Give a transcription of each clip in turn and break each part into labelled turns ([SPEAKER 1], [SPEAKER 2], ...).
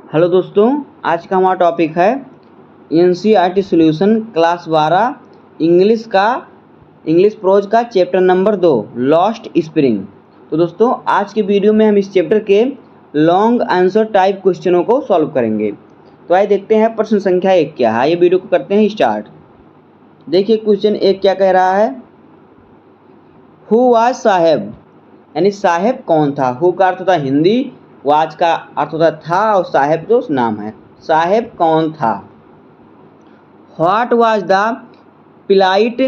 [SPEAKER 1] Hello दोस्तों, आज का हमारा टॉपिक है NCERT solution class 12 English pros का चैप्टर नंबर 2 लॉस्ट स्प्रिंग। तो दोस्तों, आज के वीडियो में हम इस चैप्टर के लॉन्ग आंसर टाइप क्वेश्चनों को सॉल्व करेंगे। तो आइए देखते हैं प्रश्न संख्या 1 क्या है। ये वीडियो को करते हैं स्टार्ट। देखिए क्वेश्चन 1 क्या कह रहा है। हु वाज साहेब, यानी साहेब कौन था। हु का अर्थ होता है हिंदी, वाज का अर्थ होता था और साहेब जो नाम है। साहेब कौन था। What was the plight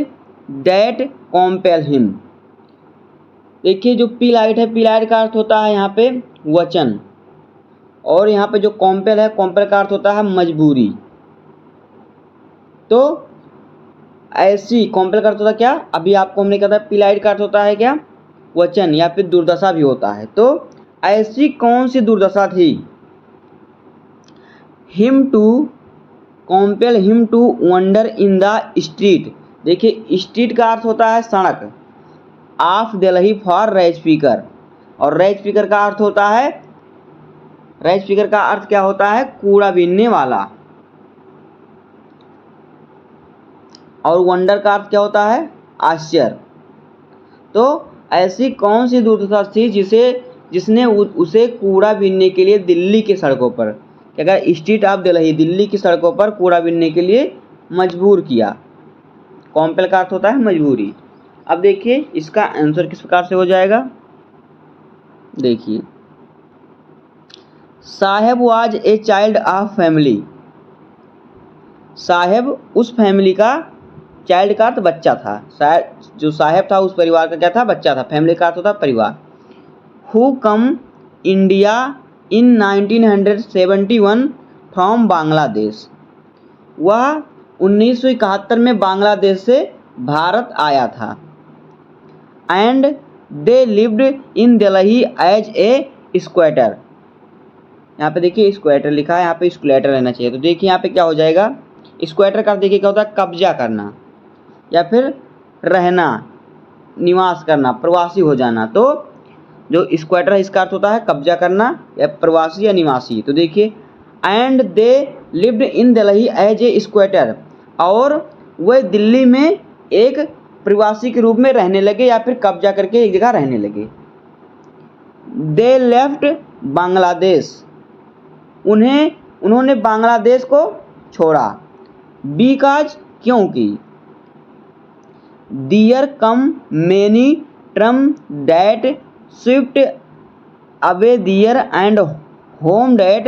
[SPEAKER 1] that compel him. देखिए जो पिलाइट है, पिलाइट का अर्थ होता है यहाँ पे वचन, और यहाँ पे जो कॉम्पेल है, कॉम्पेल का अर्थ होता है मजबूरी। तो ऐसी कॉम्पेल का अर्थ होता है क्या, अभी आपको हमने कहा था पिलाइट का अर्थ होता है क्या, वचन या फिर दुर्दशा भी होता है। तो ऐसी कौन सी दुर्दशा थी। Him to compel him to wander in the street. देखिए स्ट्रीट का अर्थ होता है सड़क, of Delhi for rag picker, और राइट स्पीकर का अर्थ होता है, राइट स्पीकर का अर्थ क्या होता है, कूड़ा बीनने वाला। और वंडर का अर्थ क्या होता है, आश्चर्य। तो ऐसी कौन सी दुर्दशा थी जिसने उसे कूड़ा बीनने के लिए दिल्ली की सड़कों पर, क्या स्ट्रीट ऑफ दिल्ली, दिल्ली की सड़कों पर कूड़ा बीनने के लिए मजबूर किया। कॉम्पेल का अर्थ होता है मजबूरी। अब देखिए इसका आंसर किस प्रकार से हो जाएगा। देखिए Saheb was a child of family. Saheb उस फैमिली का, चाइल्ड का अर्थ बच्चा था, जो साहेब था उस परिवार का क्या था, बच्चा था। फैमिली का अर्थ होता परिवार। Who come India in 1971 from Bangladesh. वह 1971 में बांग्लादेश से भारत आया था। And they lived in Delhi as a squatter. यहाँ पे देखिए स्क्वेटर लिखा है, यहाँ पे स्क्वेटर रहना चाहिए। तो देखिए यहाँ पे क्या हो जाएगा, स्क्वेटर का देखिए क्या होता है, कब्जा करना या फिर रहना, निवास करना, प्रवासी हो जाना। तो जो स्क्वेटर है इसका अर्थ होता है कब्जा करना या प्रवासी या निवासी। तो देखिए and they lived in Delhi as a squatter, और वे दिल्ली में एक प्रवासी के रूप में रहने लगे या फिर कब्जा करके एक जगह रहने लगे। दे लेफ्ट बांग्लादेश, उन्होंने बांग्लादेश को छोड़ा। बिकॉज क्योंकि there come many storm that swift away their and home that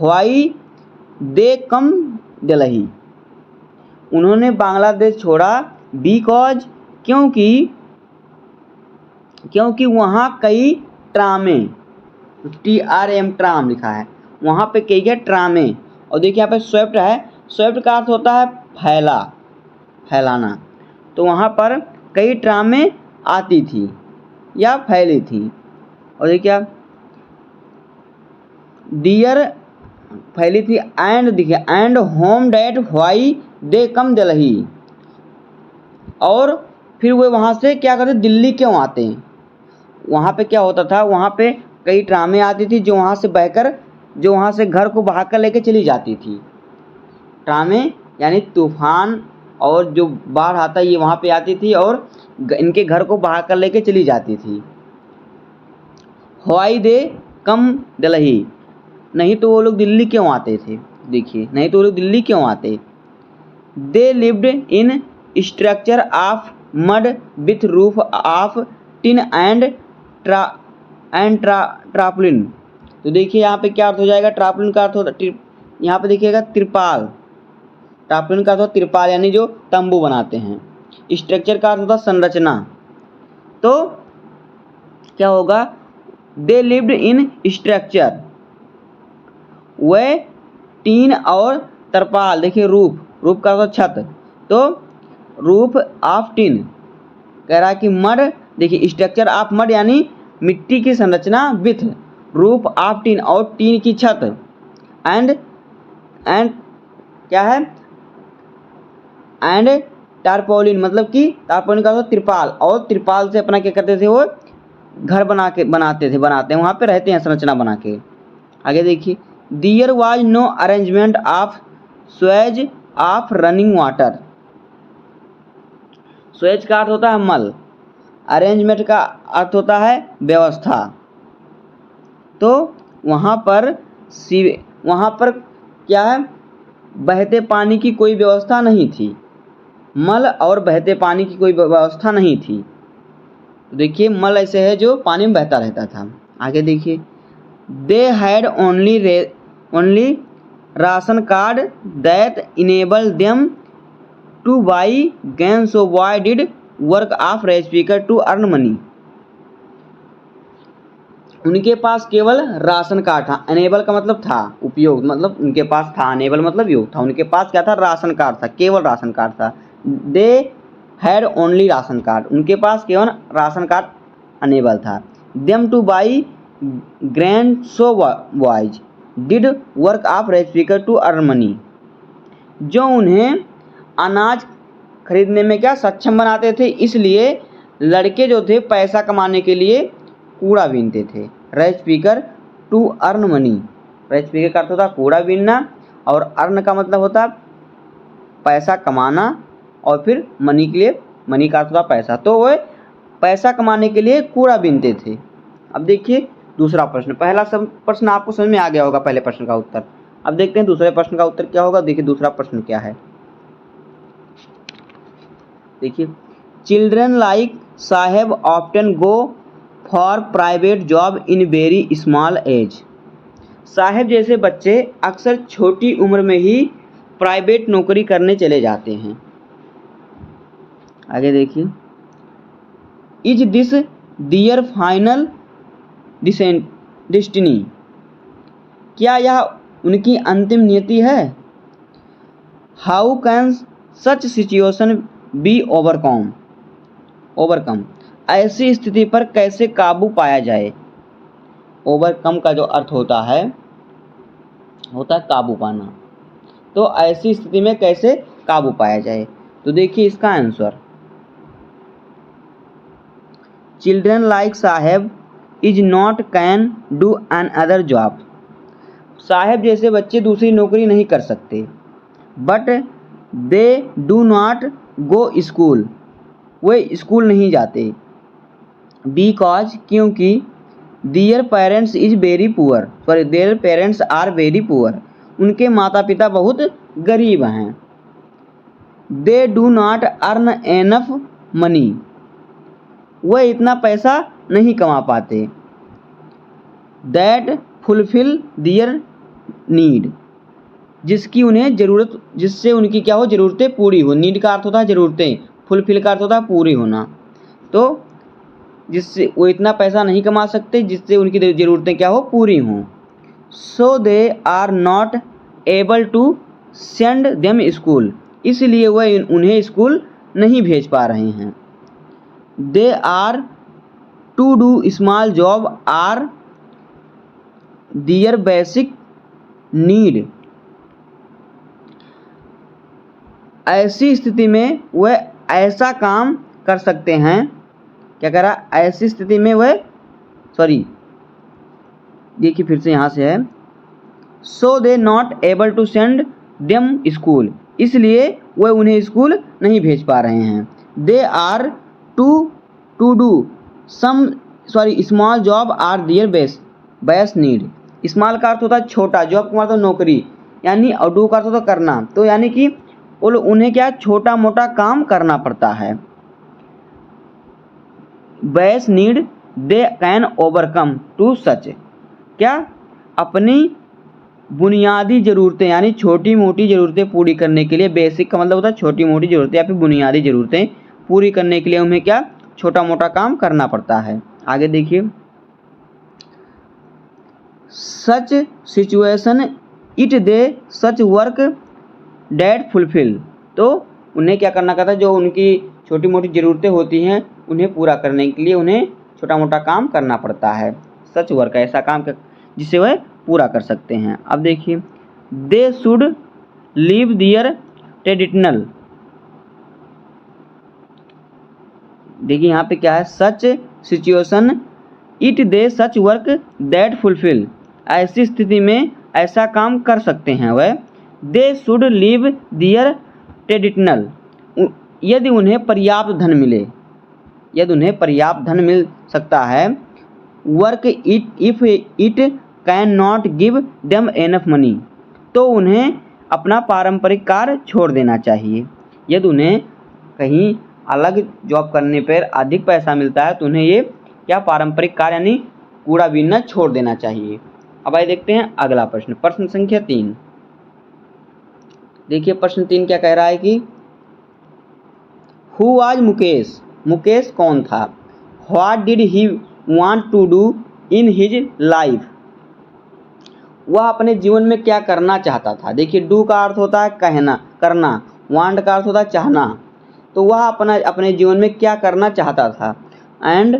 [SPEAKER 1] why they come Delhi. उन्होंने बांग्लादेश छोड़ा बिकॉज क्योंकि वहाँ कई ट्रामें, TRM ट्राम लिखा है, वहाँ पे कई क्या ट्रामें। और देखिए यहाँ पे स्विफ्ट है, स्विफ्ट का अर्थ होता है फैलाना। तो वहाँ पर कई ट्रामें आती थी या फैली थी। और देखिए डियर फैली थी, एंड देखिए and home that why they come Delhi, और फिर वे वहाँ से क्या करते, दिल्ली क्यों आते हैं। वहाँ पे क्या होता था, वहाँ पे कई ट्रामें आती थी जो वहाँ से घर को बहाकर लेके चली जाती थी। ट्रामें यानी तूफान और जो बाढ़ आता है ये वहाँ पे आती थी और इनके घर को बहाकर लेके चली जाती थी। व्हाई दे कम दिल्ली, नहीं तो वो लोग दिल्ली क्यों आते थे। देखिए नहीं तो वो लोग दिल्ली क्यों आते। They lived in structure of mud with roof of tin and tarpaulin. तो देखिए यहाँ पे क्या अर्थ हो जाएगा, ट्रापलिन का अर्थ होता, यहाँ पे देखिएगा त्रिपाल, ट्रापलिन का अर्थ होता त्रिपाल यानी जो तंबू बनाते हैं। स्ट्रक्चर का अर्थ होता संरचना। तो क्या होगा, दे lived in structure, way tin और तरपाल, देखिए रूफ का अर्थ छत, तो रूफ ऑफ टिन कह रहा है कि मड, देखिए स्ट्रक्चर ऑफ मड यानी मिट्टी की संरचना, विथ रूफ ऑफ टिन और टीन की छत, एंड क्या है, एंड टारपोलिन, मतलब कि टारपोलिन का त्रिपाल, और त्रिपाल से अपना क्या करते थे, वो घर बनाते हैं, वहाँ पे रहते हैं संरचना बना के। आगे देखिए there was no arrangement of sewage of running water. Sewage का अर्थ होता है मल, अरेंजमेंट का अर्थ होता है व्यवस्था। तो वहाँ पर क्या है, बहते पानी की कोई व्यवस्था नहीं थी, मल और बहते पानी की कोई व्यवस्था नहीं थी। तो देखिए मल ऐसे है जो पानी में बहता रहता था। आगे देखिए, they had only ration card that enable them to buy grain, so why did work of rice speaker to earn money. उनके पास केवल राशन कार्ड था, अनेबल का मतलब था, उपयोग मतलब उनके पास था, अनेबल मतलब योग था। उनके पास क्या था, राशन कार्ड था, केवल राशन कार्ड था। They had only ration card, उनके पास केवल राशन कार्ड अनेबल था। Them to buy grain, so wise did work of rice speaker to earn money, जो उन्हें अनाज खरीदने में क्या सक्षम बनाते थे, इसलिए लड़के जो थे पैसा कमाने के लिए कूड़ा बीनते थे। Rice speaker to earn money, rice speaker का अर्थ होता है कूड़ा बीनना, और अर्न का मतलब होता है पैसा कमाना, और फिर मनी के लिए, मनी का अर्थ होता है पैसा। तो वह पैसा कमाने के लिए कूड़ा बीनते थे। अब देखिए दूसरा प्रश्न, पहला सब प्रश्न आपको समझ में आ गया होगा, पहले प्रश्न का उत्तर। अब देखते हैं दूसरे प्रश्न का उत्तर क्या होगा। देखिए दूसरा प्रश्न क्या है, देखिए, children like Saheb often go for private job in very small age. Saheb जैसे बच्चे अक्सर छोटी उम्र में ही प्राइवेट नौकरी करने चले जाते हैं। आगे देखिए, is this their final destiny, क्या यह उनकी अंतिम नियति है। How can such situation be overcome, ऐसी स्थिति पर कैसे काबू पाया जाए। ओवरकम का जो अर्थ होता है काबू पाना। तो ऐसी स्थिति में कैसे काबू पाया जाए, तो देखिए इसका answer, children like Saheb is not can do an other job, Saheb जैसे बच्चे दूसरी नौकरी नहीं कर सकते। But they do not go school, वे स्कूल नहीं जाते। बिकॉज, क्योंकि their parents is very poor, sorry their parents are very poor, उनके माता पिता बहुत गरीब हैं। They do not earn enough money, वह इतना पैसा नहीं कमा पाते। दैट फुलफिल देयर नीड, जिसकी उन्हें ज़रूरत, जिससे उनकी क्या हो, ज़रूरतें पूरी हो। नीड का अर्थ होता है ज़रूरतें, फुलफिल का अर्थ होता है पूरी होना। तो जिससे वो इतना पैसा नहीं कमा सकते जिससे उनकी ज़रूरतें क्या हो, पूरी हों। So they are not able to send them school, इसलिए वह उन्हें स्कूल नहीं भेज पा रहे हैं। They are to do small job are their basic need, ऐसी स्थिति में वह ऐसा काम कर सकते हैं, क्या कह रहा, ऐसी स्थिति में वह, सॉरी देखिए फिर से यहाँ से है, so they not able to send them school, इसलिए वह उन्हें स्कूल नहीं भेज पा रहे हैं। They are to do some, sorry small job are their best need, small का अर्थ होता है छोटा, जॉब का मतलब नौकरी, यानी और डू का अर्थ होता है करना। तो यानी कि वो लोग, उन्हें क्या छोटा मोटा काम करना पड़ता है। Base need they can overcome to such, क्या अपनी बुनियादी ज़रूरतें, यानी छोटी मोटी ज़रूरतें पूरी करने के लिए, बेसिक का मतलब होता है छोटी मोटी ज़रूरतें या फिर बुनियादी ज़रूरतें पूरी करने के लिए उन्हें क्या छोटा मोटा काम करना पड़ता है। आगे देखिए, सच situation it they such work that fulfil, तो उन्हें क्या करना कहता है, जो उनकी छोटी मोटी ज़रूरतें होती हैं उन्हें पूरा करने के लिए उन्हें छोटा मोटा काम करना पड़ता है। सच वर्क, ऐसा काम जिसे वह पूरा कर सकते हैं। अब देखिए, they should leave their traditional, देखिए यहाँ पे क्या है, such situation it they such work that fulfil, ऐसी स्थिति में ऐसा काम कर सकते हैं वह। They should live their traditional, यदि उन्हें पर्याप्त धन मिले, यदि उन्हें पर्याप्त धन मिल सकता है। Work it if it can not give them enough money, तो उन्हें अपना पारंपरिक कार्य छोड़ देना चाहिए। यदि उन्हें कहीं अलग जॉब करने पर अधिक पैसा मिलता है तो उन्हें ये क्या पारंपरिक कार्य यानी कूड़ा बीनना छोड़ देना चाहिए। अब आइए देखते हैं अगला प्रश्न, प्रश्न संख्या 3। देखिए प्रश्न 3 क्या कह रहा है कि हु वाज मुकेश, मुकेश कौन था। What did he want to do in his life, वह अपने जीवन में क्या करना चाहता था। देखिए डू का अर्थ होता है कहना करना, वांट का अर्थ होता है चाहना, तो वह अपने जीवन में क्या करना चाहता था। And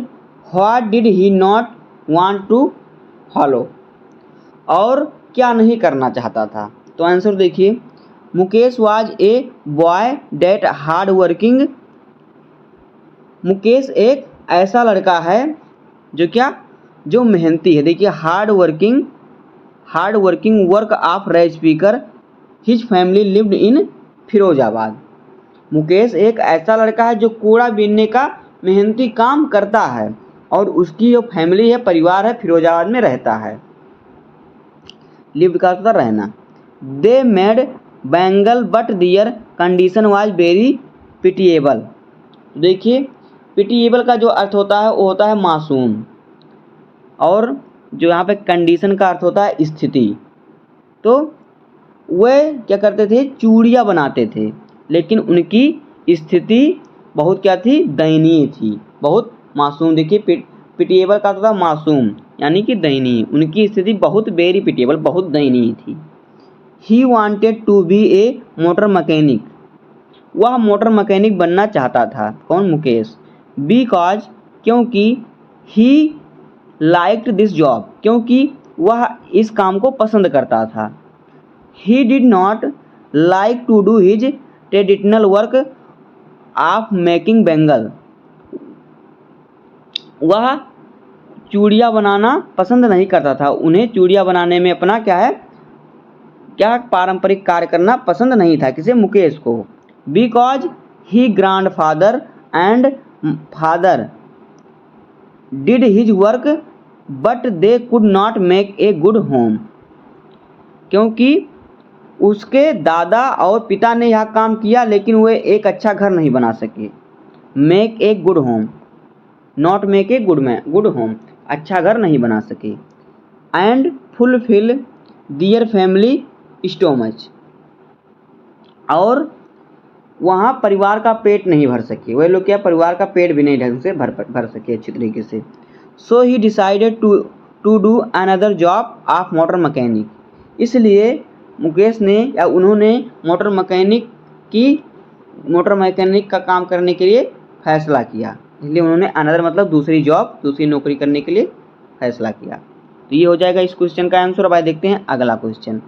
[SPEAKER 1] what did he not want to follow, और क्या नहीं करना चाहता था। तो आंसर देखिए, Mukesh was a boy that hard working, Mukesh एक ऐसा लड़का है जो क्या, जो मेहनती है। देखिए hard working work of rice speaker, his family lived in Firozabad. Mukesh एक ऐसा लड़का है जो कूड़ा बीनने का मेहनती काम करता है और उसकी जो फैमिली है, परिवार है, फिरोजाबाद में रहता है। लिव्ड का अर्थ रहना। They made bangle but their condition was very pitiable. देखिए पिटिएबल का जो अर्थ होता है वो होता है मासूम, और जो यहाँ पे कंडीशन का अर्थ होता है स्थिति। तो वे क्या करते थे, चूड़ियाँ बनाते थे, लेकिन उनकी स्थिति बहुत क्या थी, दयनीय थी, बहुत मासूम। देखिए पिटिएबल का अर्थ था मासूम यानी कि दयनीय, उनकी स्थिति बहुत वेरी पिटिएबल, बहुत दयनीय थी। He wanted to be a motor mechanic, वह मोटर मैकेनिक बनना चाहता था। कौन, मुकेश। बिकॉज, क्योंकि, ही लाइक्ड दिस जॉब, क्योंकि वह इस काम को पसंद करता था। He did not like to do his traditional work of making bangle, वह चूड़ियाँ बनाना पसंद नहीं करता था, उन्हें चूड़ियाँ बनाने में अपना क्या है, क्या पारंपरिक कार्य करना पसंद नहीं था, किसे, मुकेश को। Because he grandfather and father did his work but they could not make a good home, क्योंकि उसके दादा और पिता ने यह काम किया लेकिन वे एक अच्छा घर नहीं बना सके। Make a good home, not make a good home, अच्छा घर नहीं बना सके। And fulfil their family stomach, और वहाँ परिवार का पेट नहीं भर सके, वे लोग क्या, परिवार का पेट भी नहीं ढंग से भर सके अच्छी तरीके से। So he decided to do another job of motor mechanic, इसलिए मुकेश ने या उन्होंने मोटर मैकेनिक का काम करने के लिए फैसला किया, इसलिए उन्होंने अनदर मतलब दूसरी जॉब, दूसरी नौकरी करने के लिए फैसला किया। तो ये हो जाएगा इस क्वेश्चन का आंसर। अब आइए देखते हैं अगला क्वेश्चन,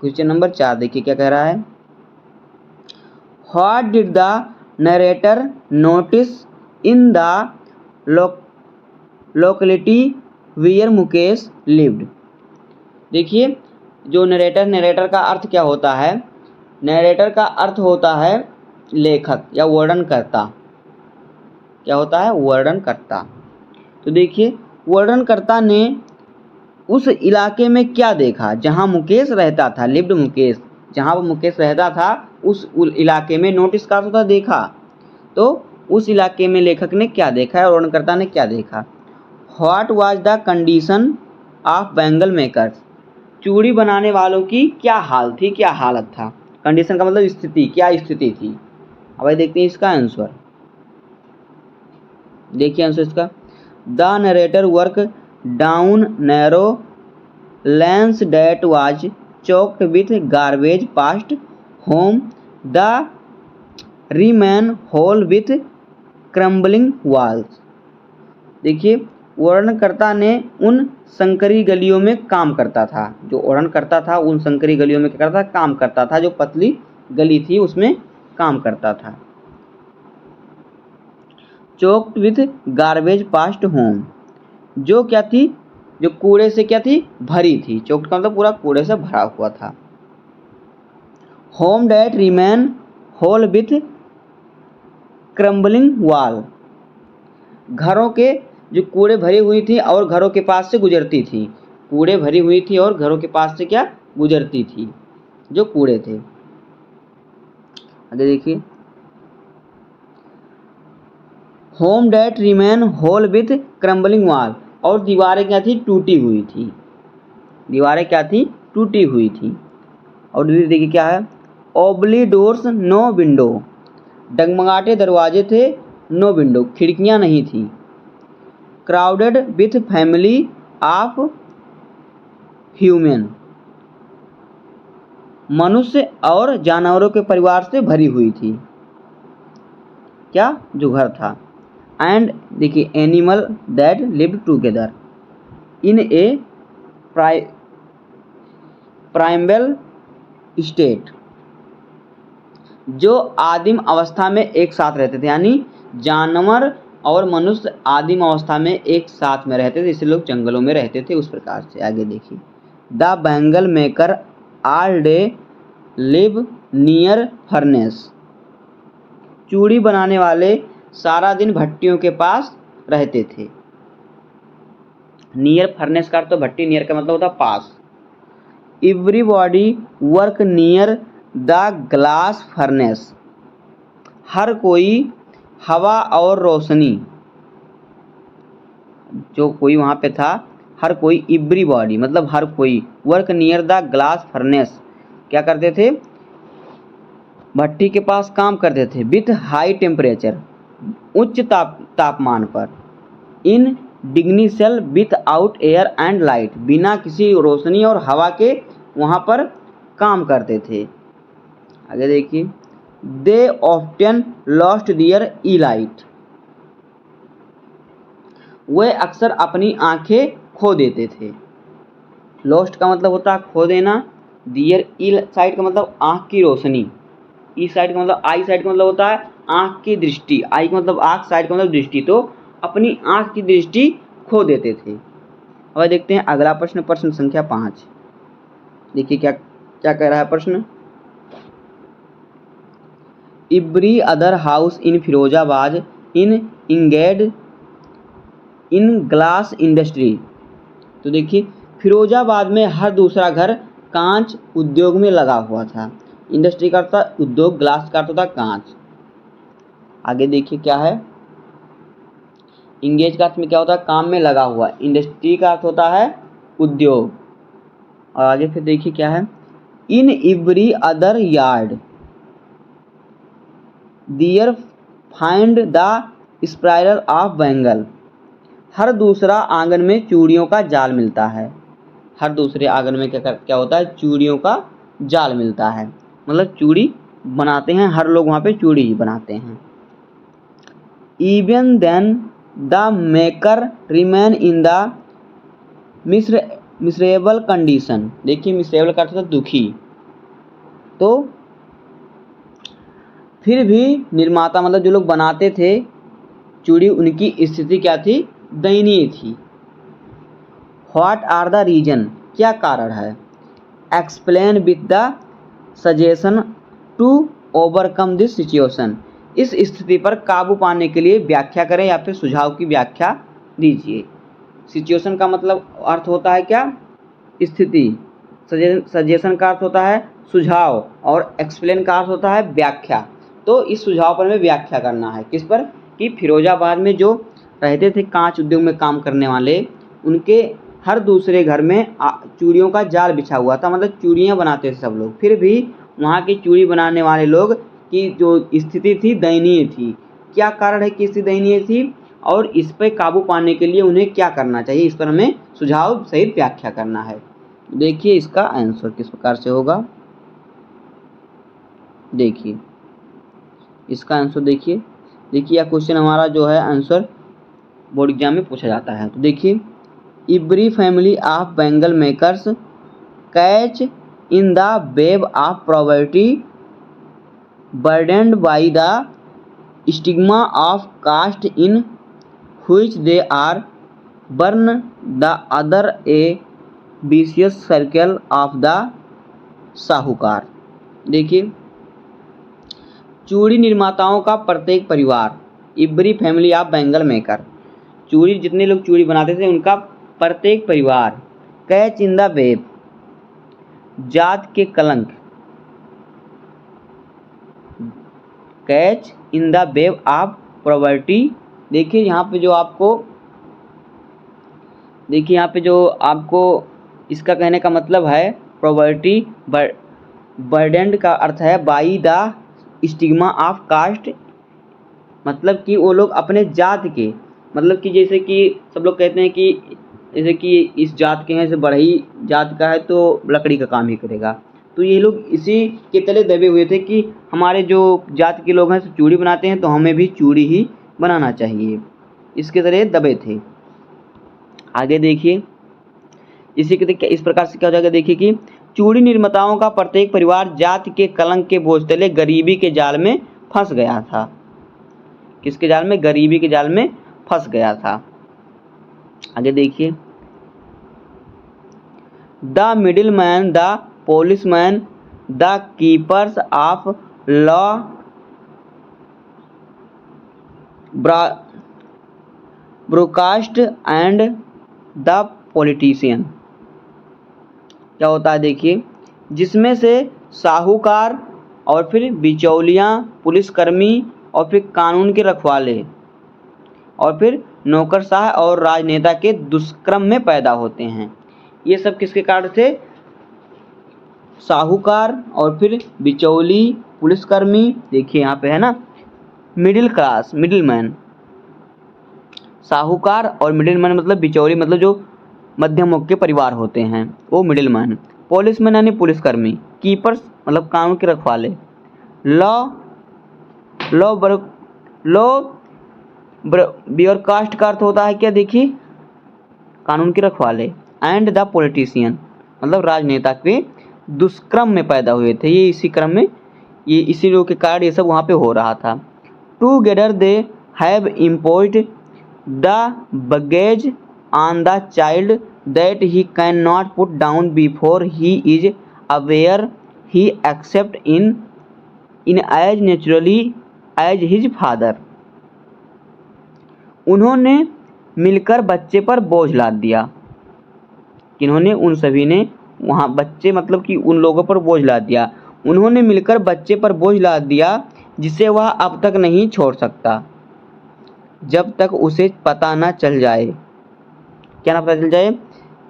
[SPEAKER 1] क्वेश्चन नंबर 4। देखिए क्या कह रहा है। What did the narrator notice in the locality where Mukesh lived. देखिए जो नरेटर का अर्थ क्या होता है, नरेटर का अर्थ होता है लेखक या वर्णनकर्ता। क्या होता है, वर्णनकर्ता। तो देखिए वर्णनकर्ता ने उस इलाके में क्या देखा जहां मुकेश रहता था, लिव्ड मुकेश, जहां वो मुकेश रहता था उस इलाके में, नोटिस का होता देखा, तो उस इलाके में लेखक ने क्या देखा है और वर्णनकर्ता ने क्या देखा। What was the condition of bangle makers, चूड़ी बनाने वालों की क्या हाल थी, क्या हालत था। कंडीशन का मतलब स्थिति, क्या स्थिति थी। अब देखते हैं इसका आंसर। देखिए आंसर इसका, the narrator work down narrow lanes that was choked with garbage past home, the remain hole with crumbling walls. देखिए वर्णनकर्ता ने उन संकरी गलियों में काम करता था, जो वर्णनकर्ता था उन संकरी गलियों में क्या करता था, काम करता था, जो पतली गली थी उसमें काम करता था। Choked with garbage past home, जो क्या थी, जो कूड़े से क्या थी, भरी थी। चोक्ड का मतलब पूरा कूड़े से भरा हुआ था। Home that remain hole with crumbling wall, घरों के जो कूड़े भरी हुई थी और घरों के पास से गुजरती थी, कूड़े भरी हुई थी और घरों के पास से क्या गुजरती थी, जो कूड़े थे। आगे देखिए, home that remain hole with crumbling wall, और दीवारें क्या थी, टूटी हुई थी, दीवारें क्या थी, टूटी हुई थी। और देखिए क्या है, ओबली डोर्स नो विंडो, डगमगाते दरवाजे थे, नो विंडो, खिड़कियां नहीं थी। Crowded with family of human, मनुष्य और जानवरों के परिवार से भरी हुई थी, क्या, जो घर था। एंड देखिए, animal that lived together in A primal state, जो आदिम अवस्था में एक साथ रहते थे, यानी जानवर और मनुष्य आदिम अवस्था में एक साथ में रहते थे, इसलिए लोग जंगलों में रहते थे, उस प्रकार से। आगे देखिए, the bangle maker all day live near furnace, चूड़ी बनाने वाले सारा दिन भट्टियों के पास रहते थे। नियर फर्नेस का तो भट्टी, नियर का मतलब होता पास। Everybody work near the glass furnace, हर कोई हवा और रोशनी, जो कोई वहाँ पे था, हर कोई, एवरीबॉडी मतलब हर कोई, work near the glass furnace, क्या करते थे, भट्टी के पास काम करते थे। विथ हाई टेम्परेचर, उच्च तापमान पर। In dingy cells without air and light, बिना किसी रोशनी और हवा के वहाँ पर काम करते थे। आगे देखिए, दे ऑफ्टन लॉस्ट दियर ई लाइट, वे अक्सर अपनी आंखें खो देते थे। लॉस्ट का मतलब होता है खो देना, दियर ई साइड का मतलब आंख की रोशनी, ई साइड का मतलब, आई साइड का मतलब होता है आंख की दृष्टि, आई का मतलब आंख, साइड का मतलब दृष्टि, तो अपनी आंख की दृष्टि खो देते थे। अब देखते हैं अगला प्रश्न, प्रश्न संख्या 5। देखिए क्या क्या कह रहा है प्रश्न। Every other house in Firozabad in engaged in glass industry, तो देखिए फिरोजाबाद में हर दूसरा घर कांच उद्योग में लगा हुआ था। इंडस्ट्री का अर्थ था उद्योग, ग्लास का अर्थ होता कांच। आगे देखिए क्या है, इंगेज का अर्थ में क्या होता है, काम में लगा हुआ। इंडस्ट्री का अर्थ होता है उद्योग। और आगे फिर देखिए क्या है, in every other yard their find the spiral of bangle, हर दूसरा आंगन में चूड़ियों का जाल मिलता है। हर दूसरे आंगन में क्या होता है, चूड़ियों का जाल मिलता है, मतलब चूड़ी बनाते हैं, हर लोग वहाँ पे चूड़ी ही बनाते हैं। Even then the maker remain in the miserable condition, देखिए मिसरेबल का अर्थ दुखी, तो फिर भी निर्माता मतलब जो लोग बनाते थे चूड़ी, उनकी स्थिति क्या थी, दयनीय थी। व्हाट आर द रीजन, क्या कारण है। Explain with the suggestion to overcome this situation, इस स्थिति पर काबू पाने के लिए व्याख्या करें या फिर सुझाव की व्याख्या दीजिए। सिचुएशन का मतलब अर्थ होता है क्या, स्थिति, सजेशन का अर्थ होता है सुझाव, और एक्सप्लेन का अर्थ होता है व्याख्या। तो इस सुझाव पर हमें व्याख्या करना है, किस पर, कि फिरोजाबाद में जो रहते थे कांच उद्योग में काम करने वाले, उनके हर दूसरे घर में चूड़ियों का जाल बिछा हुआ था, मतलब चूड़ियाँ बनाते थे सब लोग, फिर भी वहाँ की चूड़ी बनाने वाले लोग की जो स्थिति थी दयनीय थी। क्या कारण है कि स्थिति दयनीय थी, और इस पर काबू पाने के लिए उन्हें क्या करना चाहिए, इस पर हमें सुझाव सहित व्याख्या करना है। देखिए इसका आंसर किस प्रकार से होगा, देखिए इसका आंसर देखिए यह क्वेश्चन हमारा जो है आंसर बोर्ड एग्जाम में पूछा जाता है। तो देखिए, every family of bangle makers catch in the web of poverty burdened by the stigma of caste in which they are burn the other A vicious circle of the साहूकार। देखिए, चूड़ी निर्माताओं का प्रत्येक परिवार, every family of bangle maker, चूड़ी जितने लोग चूड़ी बनाते थे उनका प्रत्येक परिवार, कैच इन द वेब, जात के कलंक, catch in the web of poverty. देखिए यहाँ पे जो आपको इसका कहने का मतलब है पॉवर्टी बर्डेंड का अर्थ है by the stigma of caste, मतलब कि वो लोग अपने जात के, मतलब कि जैसे कि सब लोग कहते हैं कि जैसे कि इस जात के हैं, जैसे बढ़ई जात का है तो लकड़ी का काम ही करेगा, तो ये लोग इसी के तले दबे हुए थे कि हमारे जो जात के लोग हैं चूड़ी बनाते हैं तो हमें भी चूड़ी ही बनाना चाहिए, इसके तरह दबे थे। आगे देखिए, इस प्रकार से क्या हो जाएगा, देखिए कि चूड़ी निर्माताओं का प्रत्येक परिवार जात के कलंक के बोझ तले गरीबी के जाल में फंस गया था। किसके जाल में? गरीबी के जाल में फंस गया था। आगे देखिए, the middle man, the policeman, the keepers of law, broadcast and the politician. क्या होता है देखिए, जिसमें से साहूकार और फिर बिचौलियाँ, पुलिसकर्मी और फिर कानून के रखवाले और फिर नौकरशाह और राजनेता के दुष्कर्म में पैदा होते हैं। ये सब किसके कारण थे? साहूकार और फिर बिचौली, पुलिसकर्मी, देखिए यहाँ पे है ना, मिडिल क्लास, मिडिलमैन, साहूकार और मिडिलमैन मतलब बिचौली, मतलब जो मध्यम वर्ग के परिवार होते हैं वो मिडिलमैन, पुलिसमैन यानी पुलिसकर्मी, कीपर्स मतलब कानून के रखवाले, लॉ ब्यूरोक्राट का अर्थ होता है क्या? देखिए, कानून के रखवाले, एंड द पॉलिटिशियन मतलब राजनेता के दुष्कर्म में पैदा हुए थे। ये इसी क्रम में, ये इसी लोग के कारण ये सब वहाँ पे हो रहा था। Together they have imposed the baggage on the child that he cannot put down before he is aware he accept in as naturally as his father। उन्होंने मिलकर बच्चे पर बोझ लाद दिया। किन्होंने? उन सभी ने, वहाँ बच्चे मतलब कि उन लोगों पर बोझ लाद दिया। उन्होंने मिलकर बच्चे पर बोझ लाद दिया जिसे वह अब तक नहीं छोड़ सकता जब तक उसे पता न चल जाए, क्या ना पता चल जाए,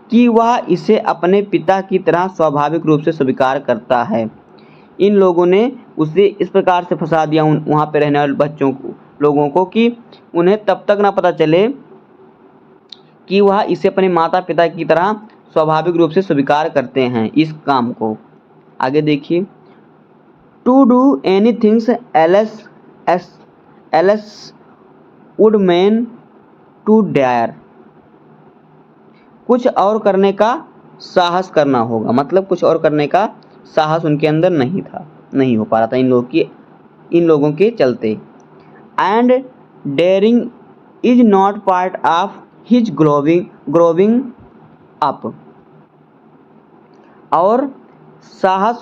[SPEAKER 1] कि वह इसे अपने पिता की तरह स्वाभाविक रूप से स्वीकार करता है। इन लोगों ने उसे इस प्रकार से फंसा दिया वहाँ पे रहने वाले बच्चों को, लोगों को, कि उन्हें तब तक ना पता चले कि वह इसे अपने माता पिता की तरह स्वाभाविक रूप से स्वीकार करते हैं इस काम को। आगे देखिए, to do any things else would mean to dare, कुछ और करने का साहस करना होगा, मतलब कुछ और करने का साहस उनके अंदर नहीं था, नहीं हो पा रहा था इन लोगों के चलते। And daring is not part of his growing up, और साहस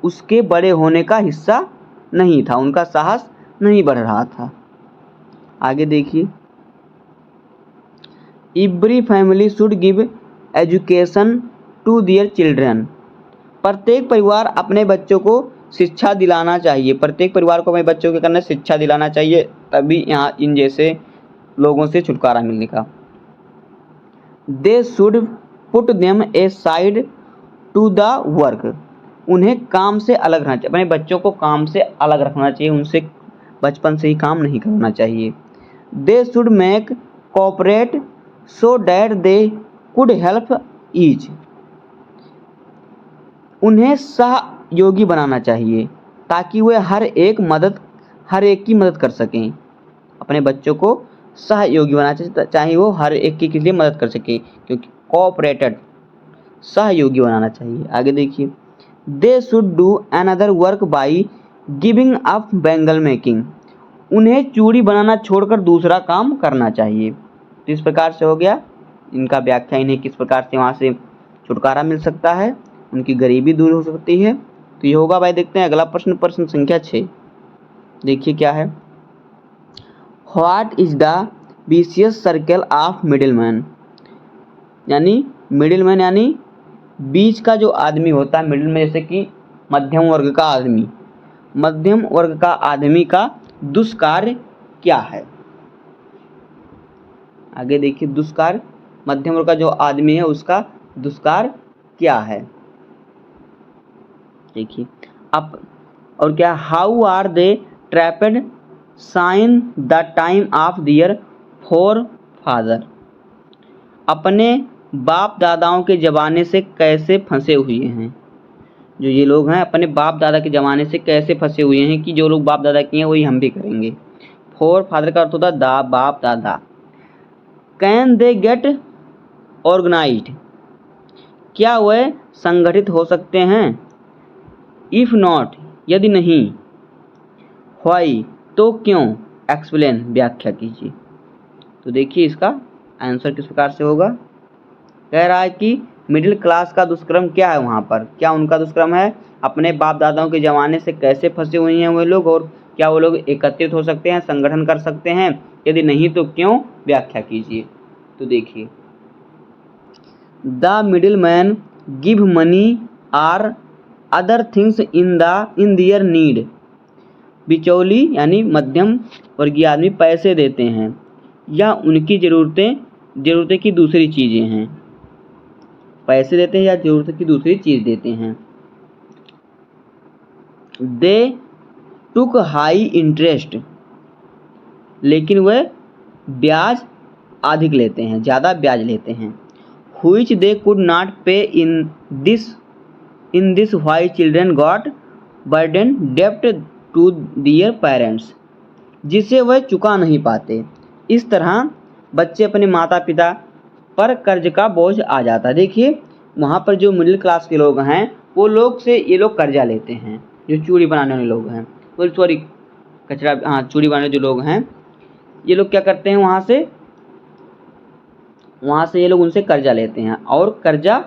[SPEAKER 1] उसके बड़े होने का हिस्सा नहीं था, उनका साहस नहीं बढ़ रहा था। आगे देखिए, every family should give education to their children, प्रत्येक परिवार अपने बच्चों को शिक्षा दिलाना चाहिए, प्रत्येक परिवार को अपने बच्चों के करने शिक्षा दिलाना चाहिए, तभी यहाँ इन जैसे लोगों से छुटकारा मिलने का। They should put them aside to the work, उन्हें काम से अलग रखना चाहिए, अपने बच्चों को काम से अलग रखना चाहिए, उनसे बचपन से ही काम नहीं करना चाहिए। They should make cooperate so that they could help each, उन्हें सहयोगी बनाना चाहिए ताकि वे हर एक की मदद कर सकें। अपने बच्चों को सहयोगी बनाना चाहिए, चाहे वो हर एक की लिए मदद कर सके, क्योंकि कोऑपरेटेड, सहयोगी बनाना चाहिए। आगे देखिए, they should do another work by giving up bangle making, उन्हें चूड़ी बनाना छोड़कर दूसरा काम करना चाहिए। तो इस प्रकार से हो गया इनका व्याख्या इन्हें किस प्रकार से वहाँ से छुटकारा मिल सकता है, उनकी गरीबी दूर हो सकती है। तो ये होगा भाई। देखते हैं अगला प्रश्न, प्रश्न संख्या 6। देखिए क्या है। What is the vicious circle of middleman. यानी मिडिलमैन यानी बीच का जो आदमी होता है, मिडिल में जैसे कि मध्यम वर्ग का आदमी, मध्यम वर्ग का आदमी का दुष्कार्य क्या है। आगे देखिए, दुष्कार्य, मध्यम वर्ग का जो आदमी है उसका दुष्कार्य क्या है। देखिए अब और क्या, how are they trapped since the time of their forefather. अपने बाप दादाओं के ज़माने से कैसे फंसे हुए हैं। जो ये लोग हैं अपने बाप दादा के ज़माने से कैसे फंसे हुए हैं कि जो लोग बाप दादा किए हैं वही हम भी करेंगे। फोर फादर का अर्थ होता है दा, बाप दादा। Can they get organised. क्या वह संगठित हो सकते हैं। इफ़ नॉट, यदि नहीं। व्हाई, तो क्यों। एक्सप्लेन, व्याख्या कीजिए। तो देखिए इसका आंसर किस प्रकार से होगा। कह रहा है कि मिडिल क्लास का दुष्कर्म क्या है वहाँ पर, क्या उनका दुष्कर्म है, अपने बाप दादाओं के ज़माने से कैसे फंसे हुए हैं वे लोग, और क्या वो लोग एकत्रित हो सकते हैं, संगठन कर सकते हैं, यदि नहीं तो क्यों, व्याख्या कीजिए। तो देखिए, the middle man give money or other things in their need. बिचौली यानी मध्यम वर्गीय आदमी पैसे देते हैं या उनकी ज़रूरतें की दूसरी चीज़ें हैं। पैसे देते हैं या ज़रूरत की दूसरी चीज़ देते हैं। दे टुक हाई इंटरेस्ट, लेकिन वह ब्याज अधिक लेते हैं, ज़्यादा ब्याज लेते हैं। Which they could not pay in this why children got burden डेप्ट टू दियर पेरेंट्स। जिसे वह चुका नहीं पाते, इस तरह बच्चे अपने माता पिता पर कर्ज का बोझ आ जाता है। देखिए वहाँ पर जो मिडिल क्लास के लोग हैं वो लोग से ये लोग कर्जा लेते हैं, जो चूड़ी बनाने वाले लोग हैं, तो सॉरी चूड़ी बनाने जो लोग हैं ये लोग क्या करते हैं, वहाँ से ये लोग उनसे कर्जा लेते हैं और कर्जा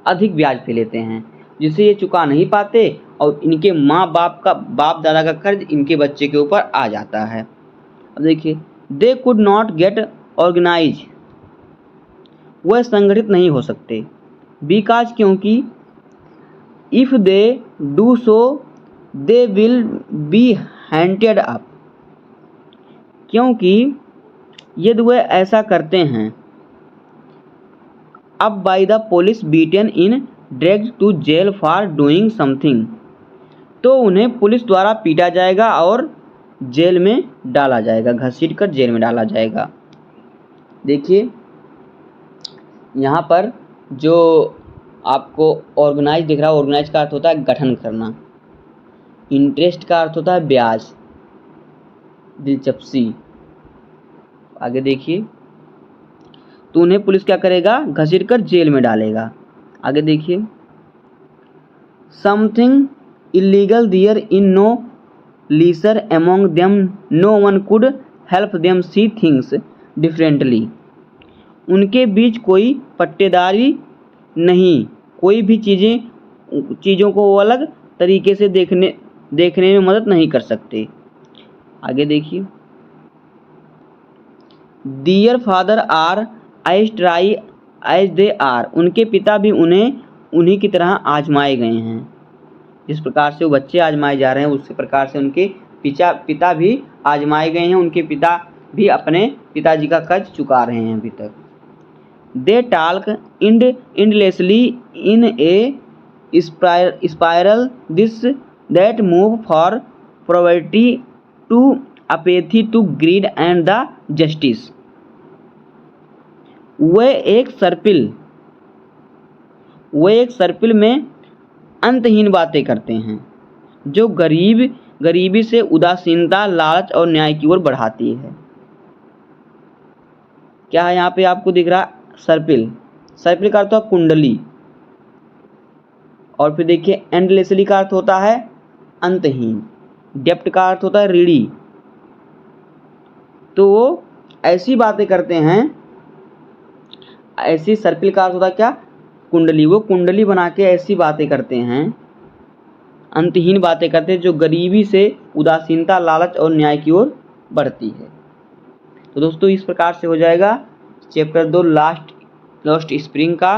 [SPEAKER 1] अधिक ब्याज पे लेते हैं, जिसे ये चुका नहीं पाते और इनके बाप दादा का कर्ज इनके बच्चे के ऊपर आ जाता है। अब देखिए, they could not get organise, वह संगठित नहीं हो सकते। बिकॉज, क्योंकि। If they do so they will be hunted up, क्योंकि यदि वह ऐसा करते हैं, अब by the police beaten in dragged to jail for doing something, तो उन्हें पुलिस द्वारा पीटा जाएगा और जेल में डाला जाएगा, घसीट कर जेल में डाला जाएगा। देखिए यहाँ पर जो आपको ऑर्गेनाइज दिख रहा है, ऑर्गेनाइज का अर्थ होता है गठन करना, इंटरेस्ट का अर्थ होता है ब्याज, दिलचस्पी। आगे देखिए, तो उन्हें पुलिस क्या करेगा, घसीट कर जेल में डालेगा। आगे देखिए, something illegal their in no leader among them no one could help them see things differently. उनके बीच कोई पट्टेदारी नहीं, कोई भी चीज़ों को वो अलग तरीके से देखने में मदद नहीं कर सकते। आगे देखिए, their father are as tired as they are, उनके पिता भी उन्हीं की तरह आजमाए गए हैं। जिस प्रकार से वो बच्चे आजमाए जा रहे हैं उसी प्रकार से उनके पिता भी आजमाए गए हैं, उनके पिता भी अपने पिताजी का कर्ज चुका रहे हैं अभी तक। दे talc endlessly in a spiral this that move for poverty to apathy to greed and the justice। वे एक सर्पिल में अंतहीन बातें करते हैं जो गरीबी से उदासीनता, लालच और न्याय की ओर बढ़ाती है। क्या है यहाँ पे आपको दिख रहा, सर्पिल का अर्थ होता है कुंडली, और फिर देखिए एंडलेसली का अर्थ होता है अंतहीन, डेप्ट का अर्थ होता है ऋणी। तो वो ऐसी बातें करते हैं ऐसी सर्पिल का अर्थ होता है क्या, कुंडली। वो कुंडली बना के ऐसी बातें करते हैं, अंतहीन बातें करते हैं, जो गरीबी से उदासीनता, लालच और न्याय की ओर बढ़ती है। तो दोस्तों इस प्रकार से हो जाएगा चैप्टर 2 लास्ट स्प्रिंग का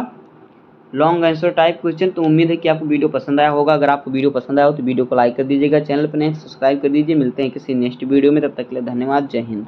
[SPEAKER 1] लॉन्ग आंसर टाइप क्वेश्चन। तो उम्मीद है कि आपको वीडियो पसंद आया होगा। अगर आपको वीडियो पसंद आया हो तो वीडियो को लाइक कर दीजिएगा, चैनल पर नए सब्सक्राइब कर दीजिए। मिलते हैं किसी नेक्स्ट वीडियो में, तब तक के लिए धन्यवाद। जय हिंद।